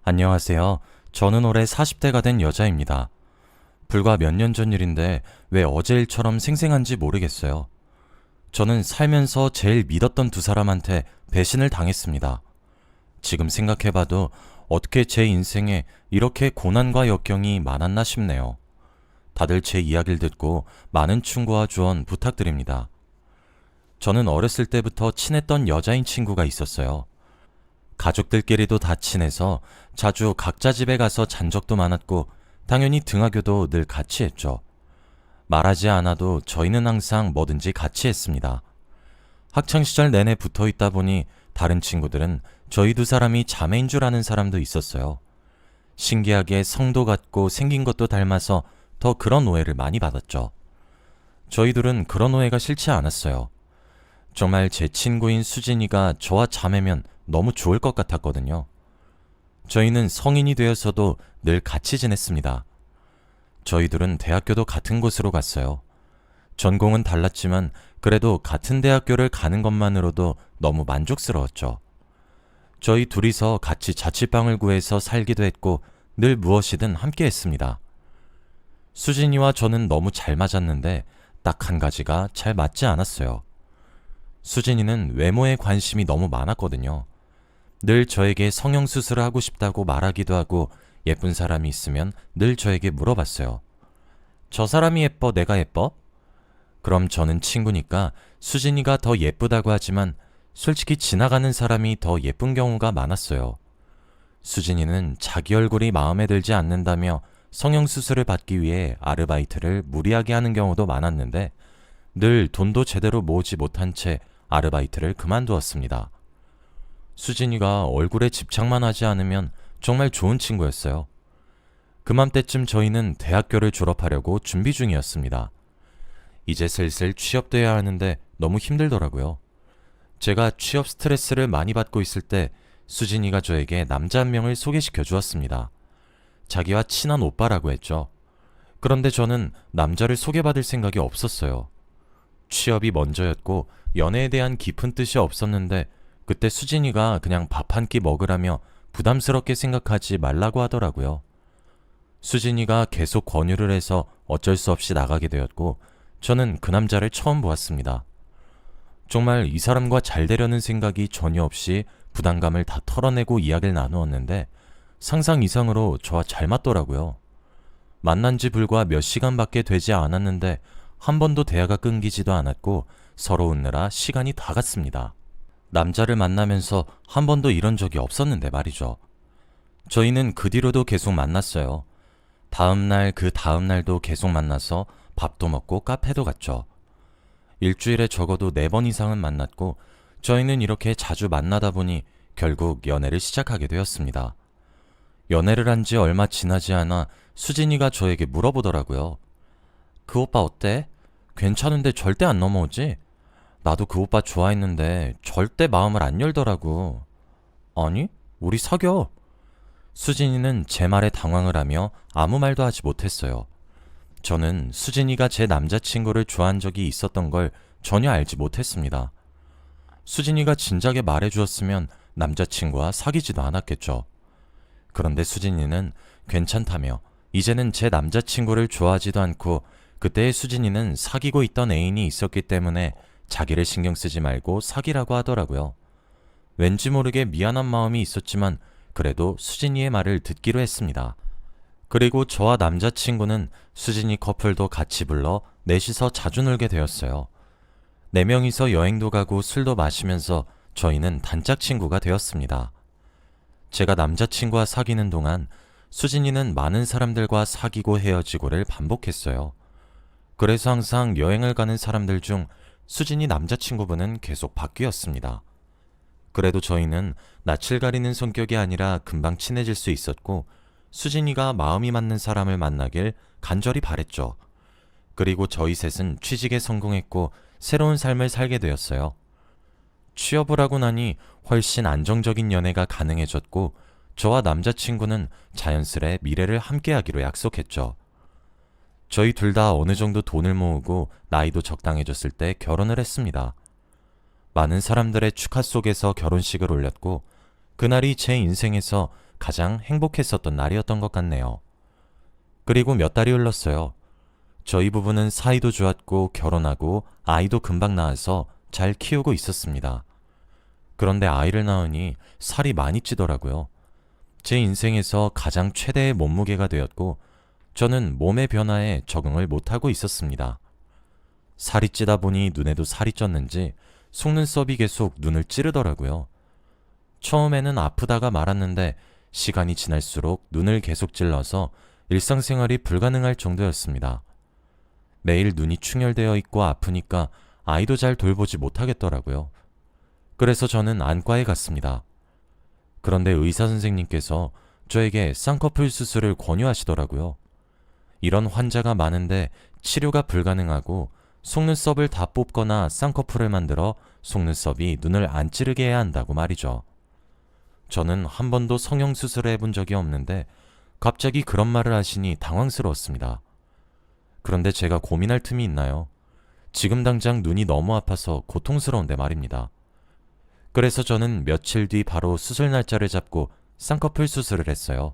안녕하세요. 저는 올해 40대가 된 여자입니다. 불과 몇 년 전 일인데 왜 어제 일처럼 생생한지 모르겠어요. 저는 살면서 제일 믿었던 두 사람한테 배신을 당했습니다. 지금 생각해봐도 어떻게 제 인생에 이렇게 고난과 역경이 많았나 싶네요. 다들 제 이야기를 듣고 많은 충고와 조언 부탁드립니다. 저는 어렸을 때부터 친했던 여자인 친구가 있었어요. 가족들끼리도 다 친해서 자주 각자 집에 가서 잔 적도 많았고 당연히 등하교도 늘 같이 했죠. 말하지 않아도 저희는 항상 뭐든지 같이 했습니다. 학창시절 내내 붙어 있다 보니 다른 친구들은 저희 두 사람이 자매인 줄 아는 사람도 있었어요. 신기하게 성도 같고 생긴 것도 닮아서 더 그런 오해를 많이 받았죠. 저희 둘은 그런 오해가 싫지 않았어요. 정말 제 친구인 수진이가 저와 자매면 너무 좋을 것 같았거든요. 저희는 성인이 되어서도 늘 같이 지냈습니다. 저희들은 대학교도 같은 곳으로 갔어요. 전공은 달랐지만 그래도 같은 대학교를 가는 것만으로도 너무 만족스러웠죠. 저희 둘이서 같이 자취방을 구해서 살기도 했고 늘 무엇이든 함께 했습니다. 수진이와 저는 너무 잘 맞았는데 딱 한 가지가 잘 맞지 않았어요. 수진이는 외모에 관심이 너무 많았거든요. 늘 저에게 성형수술을 하고 싶다고 말하기도 하고 예쁜 사람이 있으면 늘 저에게 물어봤어요. 저 사람이 예뻐, 내가 예뻐? 그럼 저는 친구니까 수진이가 더 예쁘다고 하지만 솔직히 지나가는 사람이 더 예쁜 경우가 많았어요. 수진이는 자기 얼굴이 마음에 들지 않는다며 성형수술을 받기 위해 아르바이트를 무리하게 하는 경우도 많았는데 늘 돈도 제대로 모으지 못한 채 아르바이트를 그만두었습니다. 수진이가 얼굴에 집착만 하지 않으면 정말 좋은 친구였어요. 그맘때쯤 저희는 대학교를 졸업하려고 준비 중이었습니다. 이제 슬슬 취업돼야 하는데 너무 힘들더라고요. 제가 취업 스트레스를 많이 받고 있을 때 수진이가 저에게 남자 한 명을 소개시켜 주었습니다. 자기와 친한 오빠라고 했죠. 그런데 저는 남자를 소개받을 생각이 없었어요. 취업이 먼저였고 연애에 대한 깊은 뜻이 없었는데 그때 수진이가 그냥 밥 한 끼 먹으라며 부담스럽게 생각하지 말라고 하더라고요. 수진이가 계속 권유를 해서 어쩔 수 없이 나가게 되었고 저는 그 남자를 처음 보았습니다. 정말 이 사람과 잘 되려는 생각이 전혀 없이 부담감을 다 털어내고 이야기를 나누었는데 상상 이상으로 저와 잘 맞더라고요. 만난 지 불과 몇 시간밖에 되지 않았는데 한 번도 대화가 끊기지도 않았고 서로 웃느라 시간이 다 갔습니다. 남자를 만나면서 한 번도 이런 적이 없었는데 말이죠. 저희는 그 뒤로도 계속 만났어요. 다음날 그 다음날도 계속 만나서 밥도 먹고 카페도 갔죠. 일주일에 적어도 4번 이상은 만났고 저희는 이렇게 자주 만나다 보니 결국 연애를 시작하게 되었습니다. 연애를 한 지 얼마 지나지 않아 수진이가 저에게 물어보더라고요. 그 오빠 어때? 괜찮은데 절대 안 넘어오지? 나도 그 오빠 좋아했는데 절대 마음을 안 열더라고. 아니, 우리 사겨. 수진이는 제 말에 당황을 하며 아무 말도 하지 못했어요. 저는 수진이가 제 남자친구를 좋아한 적이 있었던 걸 전혀 알지 못했습니다. 수진이가 진작에 말해주었으면 남자친구와 사귀지도 않았겠죠. 그런데 수진이는 괜찮다며 이제는 제 남자친구를 좋아하지도 않고 그때의 수진이는 사귀고 있던 애인이 있었기 때문에 자기를 신경 쓰지 말고 사귀라고 하더라고요. 왠지 모르게 미안한 마음이 있었지만 그래도 수진이의 말을 듣기로 했습니다. 그리고 저와 남자친구는 수진이 커플도 같이 불러 넷이서 자주 놀게 되었어요. 4명이서 여행도 가고 술도 마시면서 저희는 단짝 친구가 되었습니다. 제가 남자친구와 사귀는 동안 수진이는 많은 사람들과 사귀고 헤어지고를 반복했어요. 그래서 항상 여행을 가는 사람들 중 수진이 남자친구분은 계속 바뀌었습니다. 그래도 저희는 낯을 가리는 성격이 아니라 금방 친해질 수 있었고 수진이가 마음이 맞는 사람을 만나길 간절히 바랬죠. 그리고 저희 셋은 취직에 성공했고 새로운 삶을 살게 되었어요. 취업을 하고 나니 훨씬 안정적인 연애가 가능해졌고 저와 남자친구는 자연스레 미래를 함께하기로 약속했죠. 저희 둘 다 어느 정도 돈을 모으고 나이도 적당해졌을 때 결혼을 했습니다. 많은 사람들의 축하 속에서 결혼식을 올렸고 그날이 제 인생에서 가장 행복했었던 날이었던 것 같네요. 그리고 몇 달이 흘렀어요. 저희 부부는 사이도 좋았고 결혼하고 아이도 금방 낳아서 잘 키우고 있었습니다. 그런데 아이를 낳으니 살이 많이 찌더라고요. 제 인생에서 가장 최대의 몸무게가 되었고 저는 몸의 변화에 적응을 못하고 있었습니다. 살이 찌다 보니 눈에도 살이 쪘는지 속눈썹이 계속 눈을 찌르더라고요. 처음에는 아프다가 말았는데 시간이 지날수록 눈을 계속 찔러서 일상생활이 불가능할 정도였습니다. 매일 눈이 충혈되어 있고 아프니까 아이도 잘 돌보지 못하겠더라고요. 그래서 저는 안과에 갔습니다. 그런데 의사 선생님께서 저에게 쌍꺼풀 수술을 권유하시더라고요. 이런 환자가 많은데 치료가 불가능하고 속눈썹을 다 뽑거나 쌍꺼풀을 만들어 속눈썹이 눈을 안 찌르게 해야 한다고 말이죠. 저는 한 번도 성형수술을 해본 적이 없는데 갑자기 그런 말을 하시니 당황스러웠습니다. 그런데 제가 고민할 틈이 있나요? 지금 당장 눈이 너무 아파서 고통스러운데 말입니다. 그래서 저는 며칠 뒤 바로 수술 날짜를 잡고 쌍꺼풀 수술을 했어요.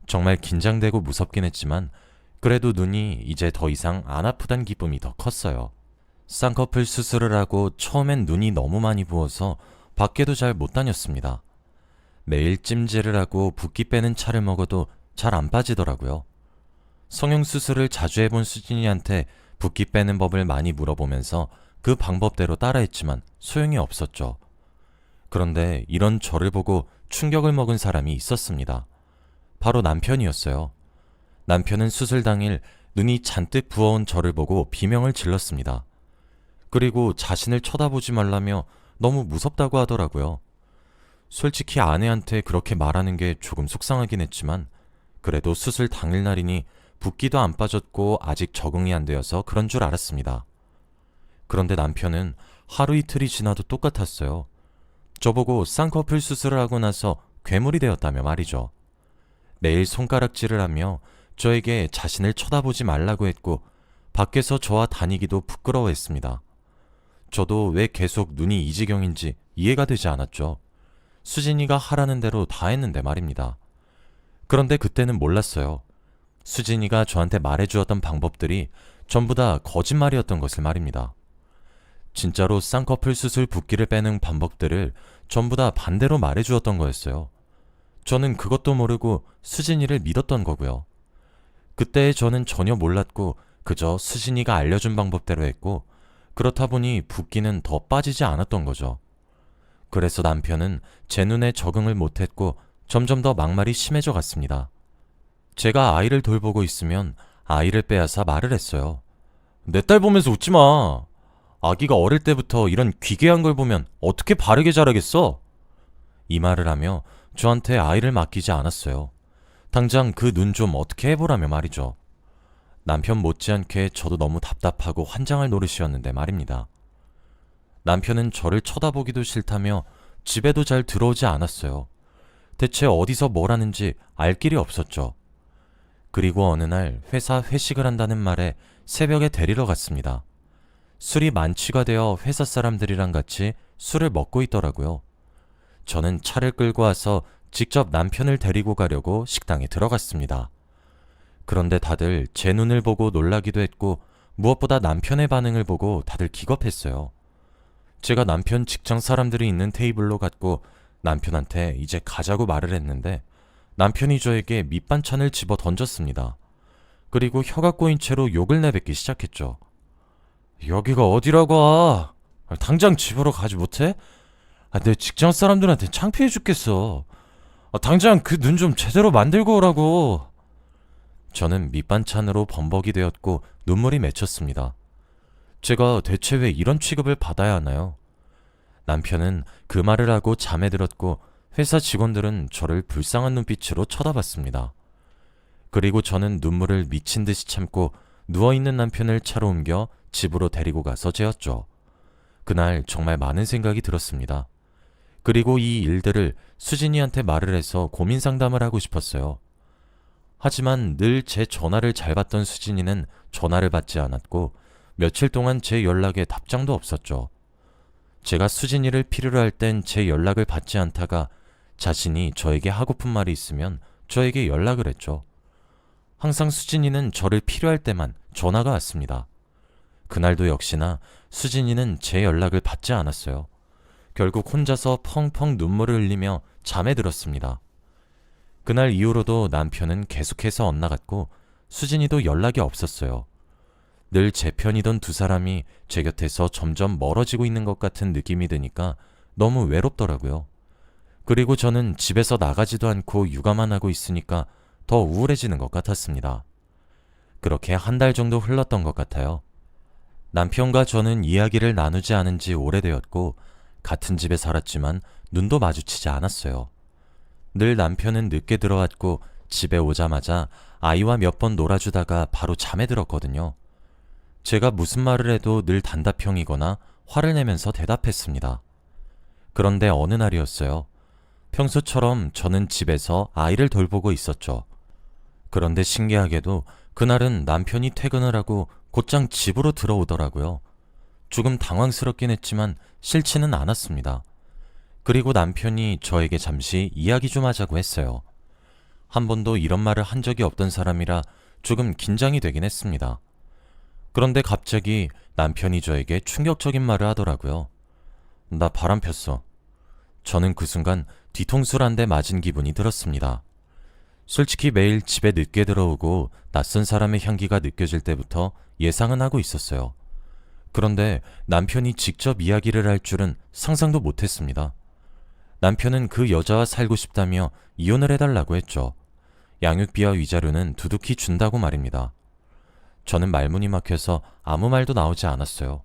정말 긴장되고 무섭긴 했지만 그래도 눈이 이제 더 이상 안 아프단 기쁨이 더 컸어요. 쌍꺼풀 수술을 하고 처음엔 눈이 너무 많이 부어서 밖에도 잘 못 다녔습니다. 매일 찜질을 하고 붓기 빼는 차를 먹어도 잘 안 빠지더라고요. 성형수술을 자주 해본 수진이한테 붓기 빼는 법을 많이 물어보면서 그 방법대로 따라했지만 소용이 없었죠. 그런데 이런 저를 보고 충격을 먹은 사람이 있었습니다. 바로 남편이었어요. 남편은 수술 당일 눈이 잔뜩 부어온 저를 보고 비명을 질렀습니다. 그리고 자신을 쳐다보지 말라며 너무 무섭다고 하더라고요. 솔직히 아내한테 그렇게 말하는 게 조금 속상하긴 했지만 그래도 수술 당일날이니 붓기도 안 빠졌고 아직 적응이 안 되어서 그런 줄 알았습니다. 그런데 남편은 하루 이틀이 지나도 똑같았어요. 저보고 쌍꺼풀 수술을 하고 나서 괴물이 되었다며 말이죠. 매일 손가락질을 하며 저에게 자신을 쳐다보지 말라고 했고 밖에서 저와 다니기도 부끄러워했습니다. 저도 왜 계속 눈이 이 지경인지 이해가 되지 않았죠. 수진이가 하라는 대로 다 했는데 말입니다. 그런데 그때는 몰랐어요. 수진이가 저한테 말해주었던 방법들이 전부 다 거짓말이었던 것을 말입니다. 진짜로 쌍꺼풀 수술 붓기를 빼는 방법들을 전부 다 반대로 말해주었던 거였어요. 저는 그것도 모르고 수진이를 믿었던 거고요. 그때 저는 전혀 몰랐고 그저 수진이가 알려준 방법대로 했고 그렇다 보니 붓기는 더 빠지지 않았던 거죠. 그래서 남편은 제 눈에 적응을 못했고 점점 더 막말이 심해져 갔습니다. 제가 아이를 돌보고 있으면 아이를 빼앗아 말을 했어요. 내 딸 보면서 웃지 마. 아기가 어릴 때부터 이런 귀괴한 걸 보면 어떻게 바르게 자라겠어? 이 말을 하며 저한테 아이를 맡기지 않았어요. 당장 그 눈 좀 어떻게 해보라며 말이죠. 남편 못지않게 저도 너무 답답하고 환장할 노릇이었는데 말입니다. 남편은 저를 쳐다보기도 싫다며 집에도 잘 들어오지 않았어요. 대체 어디서 뭘 하는지 알 길이 없었죠. 그리고 어느 날 회사 회식을 한다는 말에 새벽에 데리러 갔습니다. 술이 만취가 되어 회사 사람들이랑 같이 술을 먹고 있더라고요. 저는 차를 끌고 와서 직접 남편을 데리고 가려고 식당에 들어갔습니다. 그런데 다들 제 눈을 보고 놀라기도 했고 무엇보다 남편의 반응을 보고 다들 기겁했어요. 제가 남편 직장 사람들이 있는 테이블로 갔고 남편한테 이제 가자고 말을 했는데 남편이 저에게 밑반찬을 집어 던졌습니다. 그리고 혀가 꼬인 채로 욕을 내뱉기 시작했죠. 여기가 어디라고? 당장 집으로 가지 못해? 내 직장 사람들한테 창피해 죽겠어. 당장 그 눈 좀 제대로 만들고 오라고. 저는 밑반찬으로 범벅이 되었고 눈물이 맺혔습니다. 제가 대체 왜 이런 취급을 받아야 하나요? 남편은 그 말을 하고 잠에 들었고 회사 직원들은 저를 불쌍한 눈빛으로 쳐다봤습니다. 그리고 저는 눈물을 미친 듯이 참고 누워있는 남편을 차로 옮겨 집으로 데리고 가서 재웠죠. 그날 정말 많은 생각이 들었습니다. 그리고 이 일들을 수진이한테 말을 해서 고민 상담을 하고 싶었어요. 하지만 늘 제 전화를 잘 받던 수진이는 전화를 받지 않았고 며칠 동안 제 연락에 답장도 없었죠. 제가 수진이를 필요로 할 땐 제 연락을 받지 않다가 자신이 저에게 하고픈 말이 있으면 저에게 연락을 했죠. 항상 수진이는 저를 필요할 때만 전화가 왔습니다. 그날도 역시나 수진이는 제 연락을 받지 않았어요. 결국 혼자서 펑펑 눈물을 흘리며 잠에 들었습니다. 그날 이후로도 남편은 계속해서 엇나갔고 수진이도 연락이 없었어요. 늘 제 편이던 두 사람이 제 곁에서 점점 멀어지고 있는 것 같은 느낌이 드니까 너무 외롭더라고요. 그리고 저는 집에서 나가지도 않고 육아만 하고 있으니까 더 우울해지는 것 같았습니다. 그렇게 한 달 정도 흘렀던 것 같아요. 남편과 저는 이야기를 나누지 않은 지 오래되었고 같은 집에 살았지만 눈도 마주치지 않았어요. 늘 남편은 늦게 들어왔고 집에 오자마자 아이와 몇 번 놀아주다가 바로 잠에 들었거든요. 제가 무슨 말을 해도 늘 단답형이거나 화를 내면서 대답했습니다. 그런데 어느 날이었어요. 평소처럼 저는 집에서 아이를 돌보고 있었죠. 그런데 신기하게도 그날은 남편이 퇴근을 하고 곧장 집으로 들어오더라고요. 조금 당황스럽긴 했지만 싫지는 않았습니다. 그리고 남편이 저에게 잠시 이야기 좀 하자고 했어요. 한 번도 이런 말을 한 적이 없던 사람이라 조금 긴장이 되긴 했습니다. 그런데 갑자기 남편이 저에게 충격적인 말을 하더라고요. 나 바람 폈어. 저는 그 순간 뒤통수를 한 대 맞은 기분이 들었습니다. 솔직히 매일 집에 늦게 들어오고 낯선 사람의 향기가 느껴질 때부터 예상은 하고 있었어요. 그런데 남편이 직접 이야기를 할 줄은 상상도 못했습니다. 남편은 그 여자와 살고 싶다며 이혼을 해달라고 했죠. 양육비와 위자료는 두둑히 준다고 말입니다. 저는 말문이 막혀서 아무 말도 나오지 않았어요.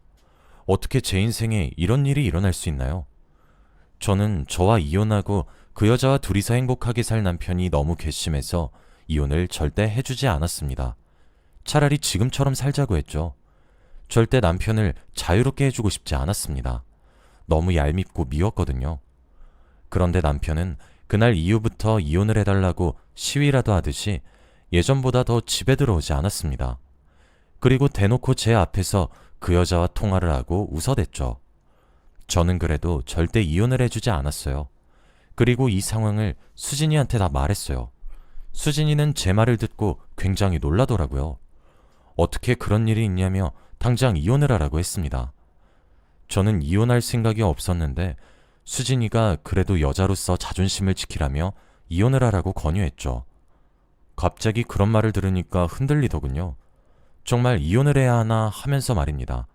어떻게 제 인생에 이런 일이 일어날 수 있나요? 저는 저와 이혼하고 그 여자와 둘이서 행복하게 살 남편이 너무 괘씸해서 이혼을 절대 해주지 않았습니다. 차라리 지금처럼 살자고 했죠. 절대 남편을 자유롭게 해주고 싶지 않았습니다. 너무 얄밉고 미웠거든요. 그런데 남편은 그날 이후부터 이혼을 해달라고 시위라도 하듯이 예전보다 더 집에 들어오지 않았습니다. 그리고 대놓고 제 앞에서 그 여자와 통화를 하고 웃어댔죠. 저는 그래도 절대 이혼을 해주지 않았어요. 그리고 이 상황을 수진이한테 다 말했어요. 수진이는 제 말을 듣고 굉장히 놀라더라고요. 어떻게 그런 일이 있냐며 당장 이혼을 하라고 했습니다. 저는 이혼할 생각이 없었는데 수진이가 그래도 여자로서 자존심을 지키라며 이혼을 하라고 권유했죠. 갑자기 그런 말을 들으니까 흔들리더군요. 정말 이혼을 해야 하나 하면서 말입니다.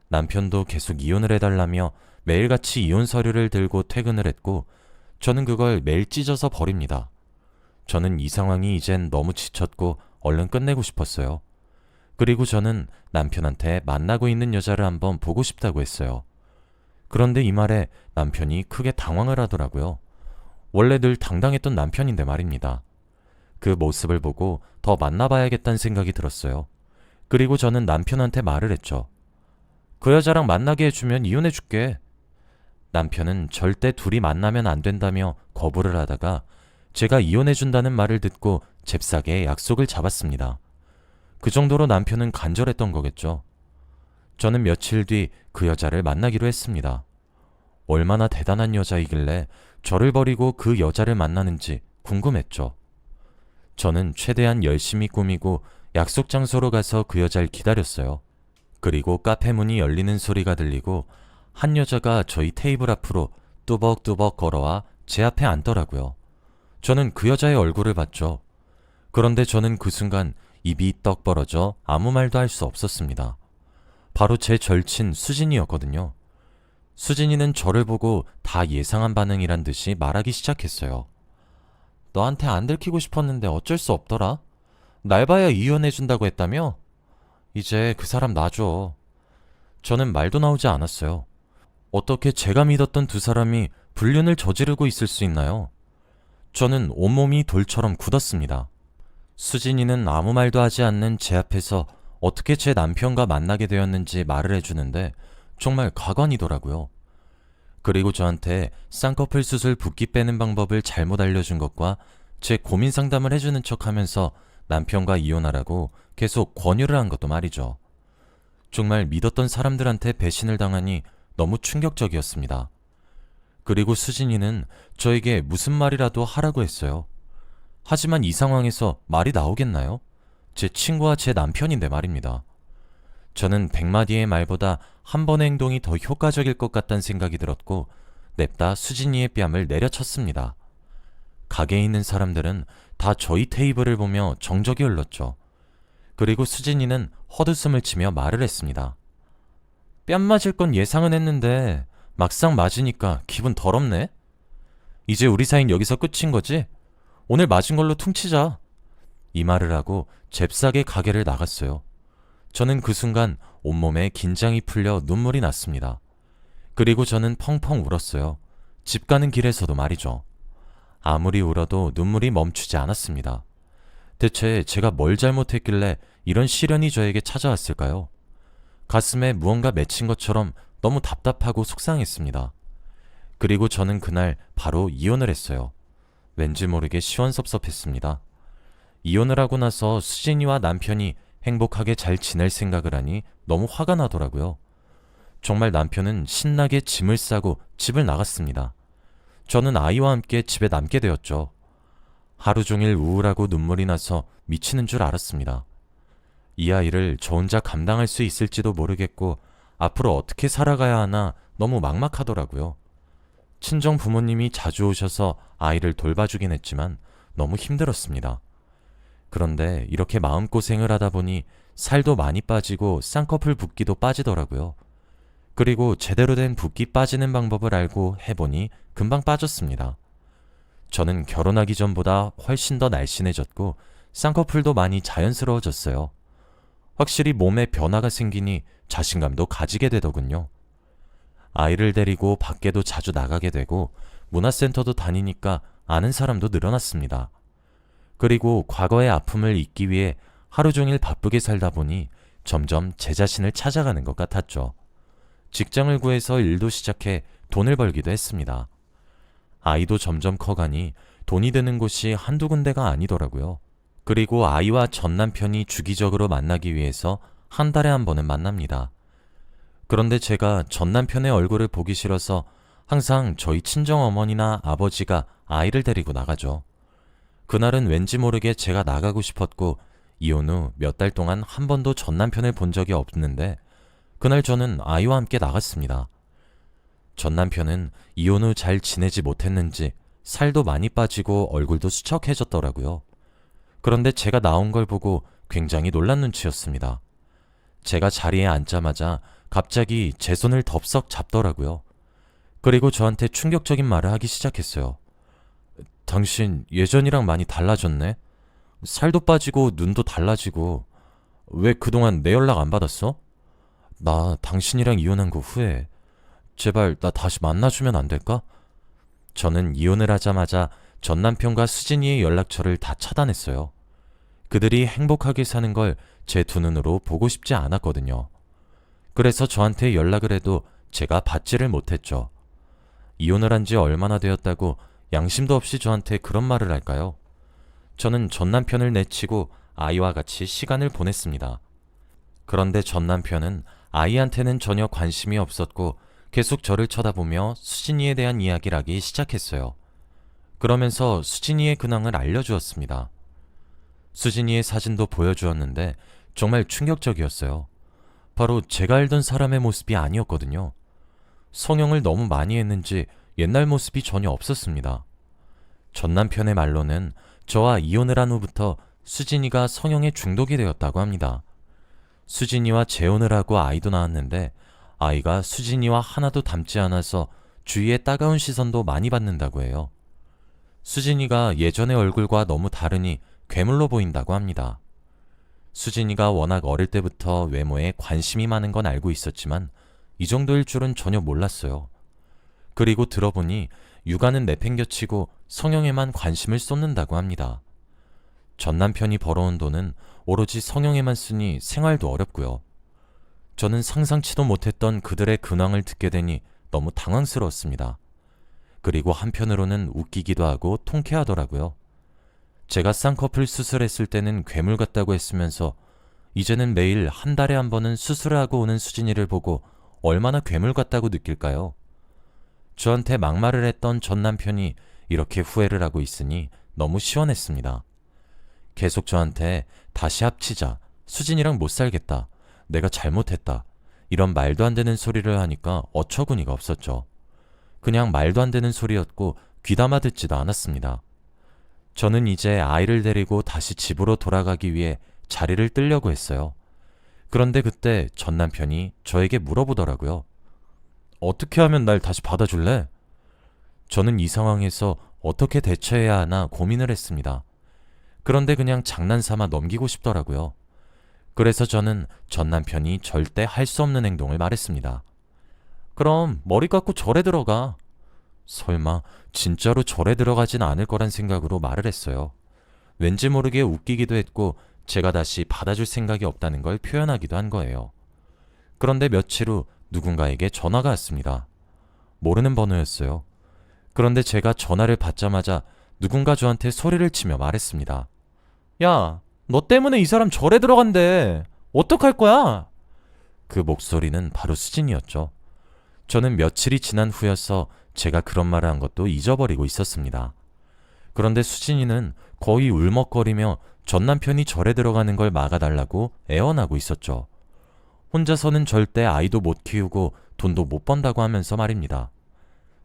남편도 계속 이혼을 해달라며 매일같이 이혼 서류를 들고 퇴근을 했고 저는 그걸 매일 찢어서 버립니다. 저는 이 상황이 이젠 너무 지쳤고 얼른 끝내고 싶었어요. 그리고 저는 남편한테 만나고 있는 여자를 한번 보고 싶다고 했어요. 그런데 이 말에 남편이 크게 당황을 하더라고요. 원래 늘 당당했던 남편인데 말입니다. 그 모습을 보고 더 만나봐야겠다는 생각이 들었어요. 그리고 저는 남편한테 말을 했죠. 그 여자랑 만나게 해주면 이혼해줄게. 남편은 절대 둘이 만나면 안 된다며 거부를 하다가 제가 이혼해준다는 말을 듣고 잽싸게 약속을 잡았습니다. 그 정도로 남편은 간절했던 거겠죠. 저는 며칠 뒤 그 여자를 만나기로 했습니다. 얼마나 대단한 여자이길래 저를 버리고 그 여자를 만나는지 궁금했죠. 저는 최대한 열심히 꾸미고 약속 장소로 가서 그 여자를 기다렸어요. 그리고 카페 문이 열리는 소리가 들리고 한 여자가 저희 테이블 앞으로 뚜벅뚜벅 걸어와 제 앞에 앉더라고요. 저는 그 여자의 얼굴을 봤죠. 그런데 저는 그 순간 입이 떡 벌어져 아무 말도 할 수 없었습니다. 바로 제 절친 수진이었거든요. 수진이는 저를 보고 다 예상한 반응이란 듯이 말하기 시작했어요. 너한테 안 들키고 싶었는데 어쩔 수 없더라. 날 봐야 이혼해준다고 했다며? 이제 그 사람 놔줘. 저는 말도 나오지 않았어요. 어떻게 제가 믿었던 두 사람이 불륜을 저지르고 있을 수 있나요? 저는 온몸이 돌처럼 굳었습니다. 수진이는 아무 말도 하지 않는 제 앞에서 어떻게 제 남편과 만나게 되었는지 말을 해주는데 정말 가관이더라고요. 그리고 저한테 쌍꺼풀 수술 붓기 빼는 방법을 잘못 알려준 것과 제 고민 상담을 해주는 척하면서 남편과 이혼하라고 계속 권유를 한 것도 말이죠. 정말 믿었던 사람들한테 배신을 당하니 너무 충격적이었습니다. 그리고 수진이는 저에게 무슨 말이라도 하라고 했어요. 하지만 이 상황에서 말이 나오겠나요? 제 친구와 제 남편인데 말입니다. 저는 100마디의 말보다 한 번의 행동이 더 효과적일 것 같다는 생각이 들었고 냅다 수진이의 뺨을 내려쳤습니다. 가게에 있는 사람들은 다 저희 테이블을 보며 정적이 흘렀죠. 그리고 수진이는 헛웃음을 치며 말을 했습니다. 뺨 맞을 건 예상은 했는데 막상 맞으니까 기분 더럽네? 이제 우리 사이는 여기서 끝인 거지? 오늘 맞은 걸로 퉁치자. 이 말을 하고 잽싸게 가게를 나갔어요. 저는 그 순간 온몸에 긴장이 풀려 눈물이 났습니다. 그리고 저는 펑펑 울었어요. 집 가는 길에서도 말이죠. 아무리 울어도 눈물이 멈추지 않았습니다. 대체 제가 뭘 잘못했길래 이런 시련이 저에게 찾아왔을까요? 가슴에 무언가 맺힌 것처럼 너무 답답하고 속상했습니다. 그리고 저는 그날 바로 이혼을 했어요. 왠지 모르게 시원섭섭했습니다. 이혼을 하고 나서 수진이와 남편이 행복하게 잘 지낼 생각을 하니 너무 화가 나더라고요. 정말 남편은 신나게 짐을 싸고 집을 나갔습니다. 저는 아이와 함께 집에 남게 되었죠. 하루 종일 우울하고 눈물이 나서 미치는 줄 알았습니다. 이 아이를 저 혼자 감당할 수 있을지도 모르겠고 앞으로 어떻게 살아가야 하나 너무 막막하더라고요. 친정 부모님이 자주 오셔서 아이를 돌봐주긴 했지만 너무 힘들었습니다. 그런데 이렇게 마음고생을 하다 보니 살도 많이 빠지고 쌍꺼풀 붓기도 빠지더라고요. 그리고 제대로 된 붓기 빠지는 방법을 알고 해보니 금방 빠졌습니다. 저는 결혼하기 전보다 훨씬 더 날씬해졌고 쌍꺼풀도 많이 자연스러워졌어요. 확실히 몸에 변화가 생기니 자신감도 가지게 되더군요. 아이를 데리고 밖에도 자주 나가게 되고 문화센터도 다니니까 아는 사람도 늘어났습니다. 그리고 과거의 아픔을 잊기 위해 하루 종일 바쁘게 살다 보니 점점 제 자신을 찾아가는 것 같았죠. 직장을 구해서 일도 시작해 돈을 벌기도 했습니다. 아이도 점점 커가니 돈이 드는 곳이 한두 군데가 아니더라고요. 그리고 아이와 전 남편이 주기적으로 만나기 위해서 한 달에 한 번은 만납니다. 그런데 제가 전 남편의 얼굴을 보기 싫어서 항상 저희 친정어머니나 아버지가 아이를 데리고 나가죠. 그날은 왠지 모르게 제가 나가고 싶었고 이혼 후 몇 달 동안 한 번도 전 남편을 본 적이 없는데 그날 저는 아이와 함께 나갔습니다. 전 남편은 이혼 후 잘 지내지 못했는지 살도 많이 빠지고 얼굴도 수척해졌더라고요. 그런데 제가 나온 걸 보고 굉장히 놀란 눈치였습니다. 제가 자리에 앉자마자 갑자기 제 손을 덥석 잡더라고요. 그리고 저한테 충격적인 말을 하기 시작했어요. 당신 예전이랑 많이 달라졌네? 살도 빠지고 눈도 달라지고 왜 그동안 내 연락 안 받았어? 나 당신이랑 이혼한 거 후회해. 제발 나 다시 만나주면 안 될까? 저는 이혼을 하자마자 전 남편과 수진이의 연락처를 다 차단했어요. 그들이 행복하게 사는 걸 제 두 눈으로 보고 싶지 않았거든요. 그래서 저한테 연락을 해도 제가 받지를 못했죠. 이혼을 한 지 얼마나 되었다고 양심도 없이 저한테 그런 말을 할까요? 저는 전 남편을 내치고 아이와 같이 시간을 보냈습니다. 그런데 전 남편은 아이한테는 전혀 관심이 없었고 계속 저를 쳐다보며 수진이에 대한 이야기를 하기 시작했어요. 그러면서 수진이의 근황을 알려주었습니다. 수진이의 사진도 보여주었는데 정말 충격적이었어요. 바로 제가 알던 사람의 모습이 아니었거든요. 성형을 너무 많이 했는지 옛날 모습이 전혀 없었습니다. 전 남편의 말로는 저와 이혼을 한 후부터 수진이가 성형에 중독이 되었다고 합니다. 수진이와 재혼을 하고 아이도 낳았는데 아이가 수진이와 하나도 닮지 않아서 주위의 따가운 시선도 많이 받는다고 해요. 수진이가 예전의 얼굴과 너무 다르니 괴물로 보인다고 합니다. 수진이가 워낙 어릴 때부터 외모에 관심이 많은 건 알고 있었지만 이 정도일 줄은 전혀 몰랐어요. 그리고 들어보니 육아는 내팽겨치고 성형에만 관심을 쏟는다고 합니다. 전 남편이 벌어온 돈은 오로지 성형에만 쓰니 생활도 어렵고요. 저는 상상치도 못했던 그들의 근황을 듣게 되니 너무 당황스러웠습니다. 그리고 한편으로는 웃기기도 하고 통쾌하더라고요. 제가 쌍꺼풀 수술했을 때는 괴물 같다고 했으면서 이제는 매일 한 달에 한 번은 수술을 하고 오는 수진이를 보고 얼마나 괴물 같다고 느낄까요? 저한테 막말을 했던 전 남편이 이렇게 후회를 하고 있으니 너무 시원했습니다. 계속 저한테 다시 합치자, 수진이랑 못 살겠다, 내가 잘못했다, 이런 말도 안 되는 소리를 하니까 어처구니가 없었죠. 그냥 말도 안 되는 소리였고 귀담아 듣지도 않았습니다. 저는 이제 아이를 데리고 다시 집으로 돌아가기 위해 자리를 뜨려고 했어요. 그런데 그때 전 남편이 저에게 물어보더라고요. 어떻게 하면 날 다시 받아줄래? 저는 이 상황에서 어떻게 대처해야 하나 고민을 했습니다. 그런데 그냥 장난삼아 넘기고 싶더라고요. 그래서 저는 전 남편이 절대 할 수 없는 행동을 말했습니다. 그럼 머리 깎고 절에 들어가. 설마 진짜로 절에 들어가진 않을 거란 생각으로 말을 했어요. 왠지 모르게 웃기기도 했고 제가 다시 받아줄 생각이 없다는 걸 표현하기도 한 거예요. 그런데 며칠 후 누군가에게 전화가 왔습니다. 모르는 번호였어요. 그런데 제가 전화를 받자마자 누군가 저한테 소리를 치며 말했습니다. 야, 너 때문에 이 사람 절에 들어간대. 어떡할 거야? 그 목소리는 바로 수진이었죠. 저는 며칠이 지난 후여서 제가 그런 말을 한 것도 잊어버리고 있었습니다. 그런데 수진이는 거의 울먹거리며 전 남편이 절에 들어가는 걸 막아달라고 애원하고 있었죠. 혼자서는 절대 아이도 못 키우고 돈도 못 번다고 하면서 말입니다.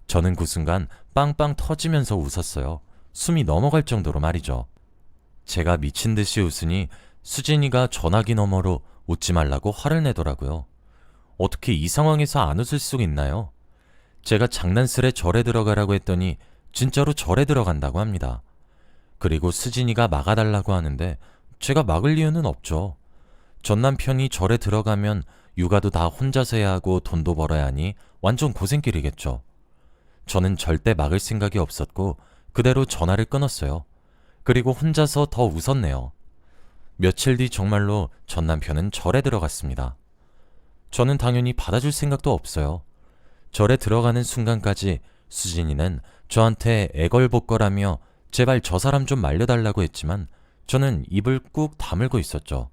저는 그 순간 빵빵 터지면서 웃었어요. 숨이 넘어갈 정도로 말이죠. 제가 미친 듯이 웃으니 수진이가 전화기 너머로 웃지 말라고 화를 내더라고요. 어떻게 이 상황에서 안 웃을 수 있나요? 제가 장난스레 절에 들어가라고 했더니 진짜로 절에 들어간다고 합니다. 그리고 수진이가 막아달라고 하는데 제가 막을 이유는 없죠. 전 남편이 절에 들어가면 육아도 다 혼자서 해야 하고 돈도 벌어야 하니 완전 고생길이겠죠. 저는 절대 막을 생각이 없었고 그대로 전화를 끊었어요. 그리고 혼자서 더 웃었네요. 며칠 뒤 정말로 전 남편은 절에 들어갔습니다. 저는 당연히 받아줄 생각도 없어요. 절에 들어가는 순간까지 수진이는 저한테 애걸복걸하며 제발 저 사람 좀 말려달라고 했지만 저는 입을 꾹 다물고 있었죠.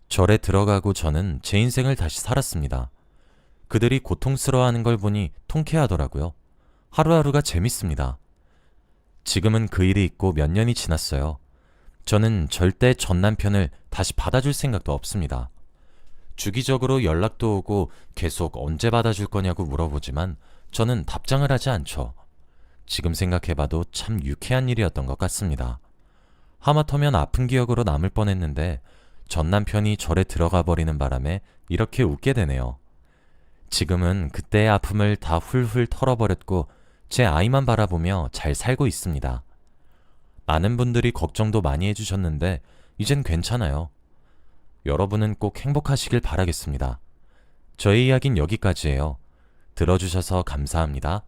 절에 들어가고 저는 제 인생을 다시 살았습니다. 그들이 고통스러워하는 걸 보니 통쾌하더라고요. 하루하루가 재밌습니다. 지금은 그 일이 있고 몇 년이 지났어요. 저는 절대 전 남편을 다시 받아줄 생각도 없습니다. 주기적으로 연락도 오고 계속 언제 받아줄 거냐고 물어보지만 저는 답장을 하지 않죠. 지금 생각해봐도 참 유쾌한 일이었던 것 같습니다. 하마터면 아픈 기억으로 남을 뻔했는데 전 남편이 절에 들어가 버리는 바람에 이렇게 웃게 되네요. 지금은 그때의 아픔을 다 훌훌 털어버렸고 제 아이만 바라보며 잘 살고 있습니다. 많은 분들이 걱정도 많이 해주셨는데 이젠 괜찮아요. 여러분은 꼭 행복하시길 바라겠습니다. 저의 이야기는 여기까지예요. 들어주셔서 감사합니다.